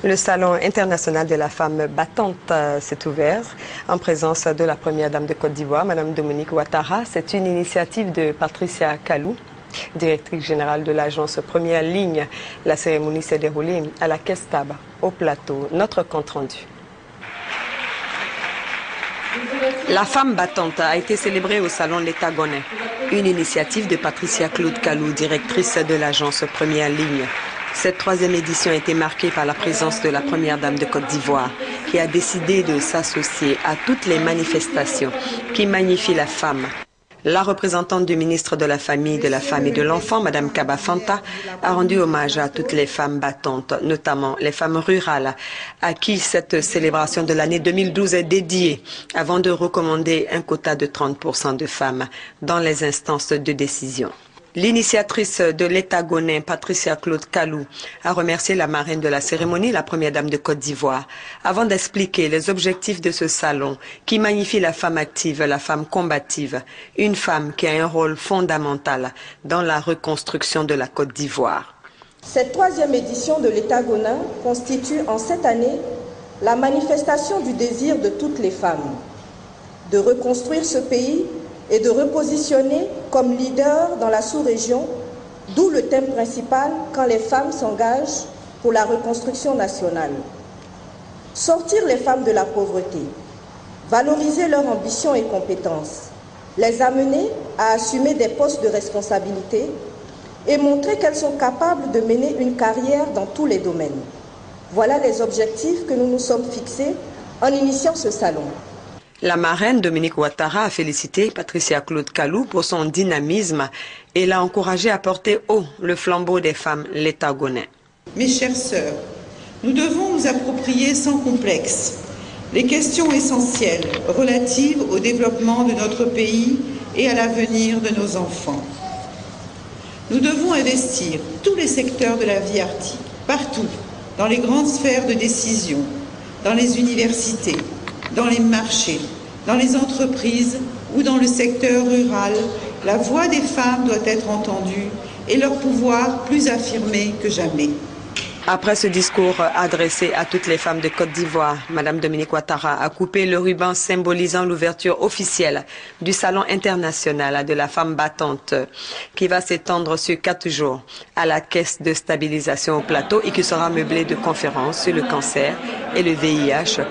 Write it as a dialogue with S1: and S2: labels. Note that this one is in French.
S1: Le Salon international de la femme battante s'est ouvert en présence de la première dame de Côte d'Ivoire, Mme Dominique Ouattara. C'est une initiative de Patricia Kalou, directrice générale de l'agence Première Ligne. La cérémonie s'est déroulée à la Caisse Tabac, au plateau. Notre compte rendu. La femme battante a été célébrée au Salon Létagonais, une initiative de Patricia Claude Kalou, directrice de l'agence Première Ligne. Cette troisième édition a été marquée par la présence de la première dame de Côte d'Ivoire, qui a décidé de s'associer à toutes les manifestations qui magnifient la femme. La représentante du ministre de la Famille et de l'Enfant, Mme Kaba Fanta, a rendu hommage à toutes les femmes battantes, notamment les femmes rurales, à qui cette célébration de l'année 2012 est dédiée, avant de recommander un quota de 30% de femmes dans les instances de décision. L'initiatrice de Létagonais, Patricia Claude Kalou, a remercié la marraine de la cérémonie, la première dame de Côte d'Ivoire, avant d'expliquer les objectifs de ce salon qui magnifie la femme active, la femme combative, une femme qui a un rôle fondamental dans la reconstruction de la Côte d'Ivoire.
S2: Cette troisième édition de Létagonais constitue en cette année la manifestation du désir de toutes les femmes de reconstruire ce pays et de repositionner comme leader dans la sous-région, d'où le thème principal « Quand les femmes s'engagent pour la reconstruction nationale ». Sortir les femmes de la pauvreté, valoriser leurs ambitions et compétences, les amener à assumer des postes de responsabilité et montrer qu'elles sont capables de mener une carrière dans tous les domaines. Voilà les objectifs que nous nous sommes fixés en initiant ce salon.
S1: La marraine Dominique Ouattara a félicité Patricia Claude Kalou pour son dynamisme et l'a encouragée à porter haut le flambeau des femmes létagonais.
S3: Mes chères sœurs, nous devons nous approprier sans complexe les questions essentielles relatives au développement de notre pays et à l'avenir de nos enfants. Nous devons investir tous les secteurs de la vie arctique, partout, dans les grandes sphères de décision, dans les universités, dans les marchés, dans les entreprises ou dans le secteur rural. La voix des femmes doit être entendue et leur pouvoir plus affirmé que jamais.
S1: Après ce discours adressé à toutes les femmes de Côte d'Ivoire, Mme Dominique Ouattara a coupé le ruban symbolisant l'ouverture officielle du Salon international de la femme battante qui va s'étendre sur 4 jours à la Caisse de stabilisation au plateau et qui sera meublée de conférences sur le cancer et le VIH.